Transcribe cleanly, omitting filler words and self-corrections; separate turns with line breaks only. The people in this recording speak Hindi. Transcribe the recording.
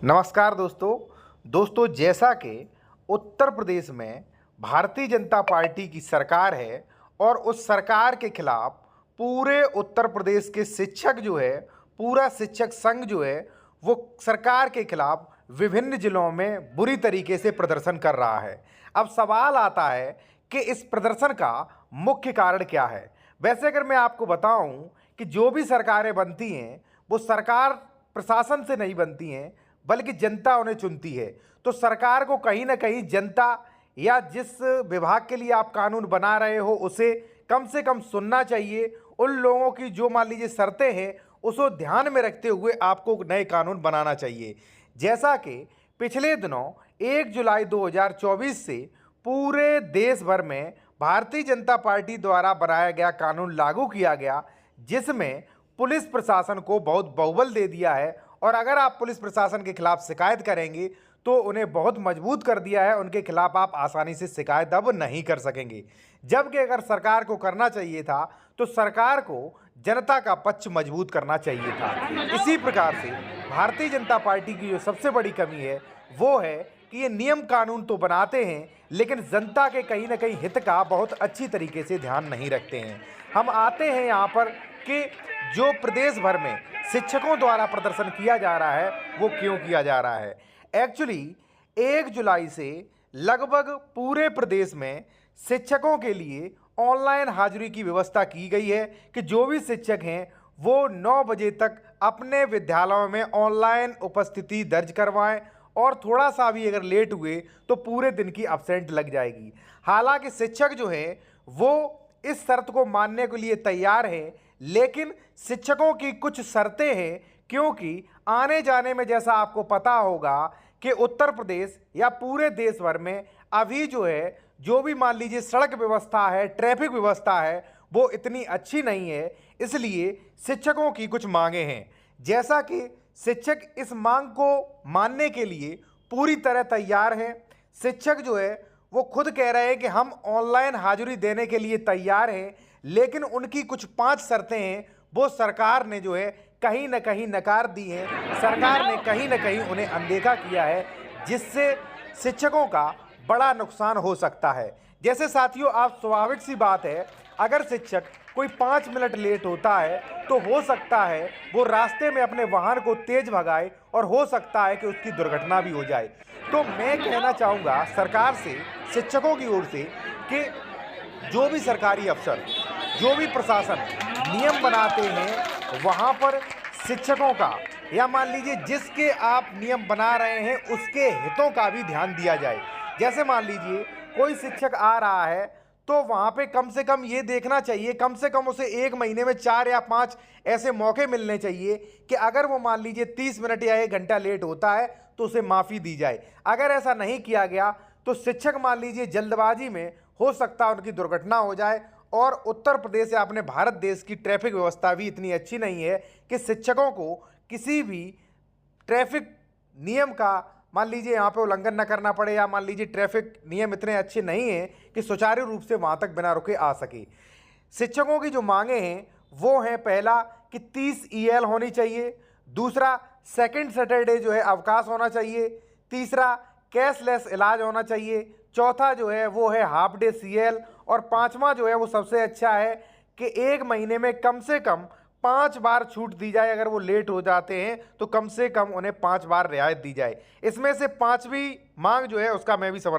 नमस्कार दोस्तों जैसा कि उत्तर प्रदेश में भारतीय जनता पार्टी की सरकार है और उस सरकार के खिलाफ पूरे उत्तर प्रदेश के शिक्षक जो है, पूरा शिक्षक संघ जो है, वो सरकार के खिलाफ विभिन्न जिलों में बुरी तरीके से प्रदर्शन कर रहा है। अब सवाल आता है कि इस प्रदर्शन का मुख्य कारण क्या है। वैसे अगर मैं आपको बताऊं कि जो भी सरकारें बनती हैं वो सरकार प्रशासन से नहीं बनती हैं बल्कि जनता उन्हें चुनती है। तो सरकार को कहीं ना कहीं जनता या जिस विभाग के लिए आप कानून बना रहे हो उसे कम से कम सुनना चाहिए। उन लोगों की जो मान लीजिए शर्तें हैं उसको ध्यान में रखते हुए आपको नए कानून बनाना चाहिए। जैसा कि पिछले दिनों 1 जुलाई 2024 से पूरे देश भर में भारतीय जनता पार्टी द्वारा बनाया गया कानून लागू किया गया, जिसमें पुलिस प्रशासन को बहुत बहुबल दे दिया है। और अगर आप पुलिस प्रशासन के खिलाफ शिकायत करेंगे तो उन्हें बहुत मजबूत कर दिया है, उनके खिलाफ आप आसानी से शिकायत अब नहीं कर सकेंगे। जबकि अगर सरकार को करना चाहिए था तो सरकार को जनता का पक्ष मजबूत करना चाहिए था। इसी प्रकार से भारतीय जनता पार्टी की जो सबसे बड़ी कमी है वो है कि ये नियम कानून तो बनाते हैं लेकिन जनता के कहीं ना कहीं हित का बहुत अच्छी तरीके से ध्यान नहीं रखते हैं। हम आते हैं यहाँ पर कि जो प्रदेश भर में शिक्षकों द्वारा प्रदर्शन किया जा रहा है वो क्यों किया जा रहा है। एक्चुअली 1 जुलाई से लगभग पूरे प्रदेश में शिक्षकों के लिए ऑनलाइन हाजिरी की व्यवस्था की गई है कि जो भी शिक्षक हैं वो 9 बजे तक अपने विद्यालयों में ऑनलाइन उपस्थिति दर्ज करवाएं और थोड़ा सा भी अगर लेट हुए तो पूरे दिन की एब्सेंट लग जाएगी। हालांकि शिक्षक जो है वो इस शर्त को मानने के लिए तैयार है, लेकिन शिक्षकों की कुछ शर्तें हैं, क्योंकि आने जाने में जैसा आपको पता होगा कि उत्तर प्रदेश या पूरे देश भर में अभी जो है जो भी मान लीजिए सड़क व्यवस्था है, ट्रैफिक व्यवस्था है, वो इतनी अच्छी नहीं है। इसलिए शिक्षकों की कुछ मांगे हैं, जैसा कि शिक्षक इस मांग को मानने के लिए पूरी तरह तैयार हैं। शिक्षक जो है वो खुद कह रहे हैं कि हम ऑनलाइन हाजिरी देने के लिए तैयार हैं, लेकिन उनकी कुछ 5 शर्तें हैं वो सरकार ने जो है कहीं ना कहीं नकार दी हैं। सरकार ने कहीं ना कहीं उन्हें अनदेखा किया है, जिससे शिक्षकों का बड़ा नुकसान हो सकता है। जैसे साथियों, आप स्वाभाविक सी बात है, अगर शिक्षक कोई 5 मिनट लेट होता है तो हो सकता है वो रास्ते में अपने वाहन को तेज भगाए और हो सकता है कि उसकी दुर्घटना भी हो जाए। तो मैं कहना चाहूँगा सरकार से, शिक्षकों की ओर से, कि जो भी सरकारी अफसर, जो भी प्रशासन नियम बनाते हैं वहाँ पर शिक्षकों का या मान लीजिए जिसके आप नियम बना रहे हैं उसके हितों का भी ध्यान दिया जाए। जैसे मान लीजिए कोई शिक्षक आ रहा है तो वहाँ पे कम से कम ये देखना चाहिए, कम से कम उसे 1 महीने में 4 या 5 ऐसे मौके मिलने चाहिए कि अगर वो मान लीजिए 30 मिनट या 1 घंटा लेट होता है तो उसे माफ़ी दी जाए। अगर ऐसा नहीं किया गया तो शिक्षक मान लीजिए जल्दबाजी में हो सकता है उनकी दुर्घटना हो जाए। और उत्तर प्रदेश या अपने भारत देश की ट्रैफिक व्यवस्था भी इतनी अच्छी नहीं है कि शिक्षकों को किसी भी ट्रैफिक नियम का मान लीजिए यहाँ पे उल्लंघन न करना पड़े, या मान लीजिए ट्रैफिक नियम इतने अच्छे नहीं हैं कि सुचारू रूप से वहाँ तक बिना रुके आ सके। शिक्षकों की जो मांगे हैं वो हैं, पहला कि 30 ईएल होनी चाहिए, दूसरा सेकंड सैटरडे जो है अवकाश होना चाहिए, तीसरा कैशलेस इलाज होना चाहिए, चौथा जो है वो है हाफ डे सीएल, और पांचवा जो है वो सबसे अच्छा है कि 1 महीने में कम से कम 5 बार छूट दी जाए। अगर वो लेट हो जाते हैं तो कम से कम उन्हें 5 बार रियायत दी जाए। इसमें से 5वीं मांग जो है उसका मैं भी समर्थन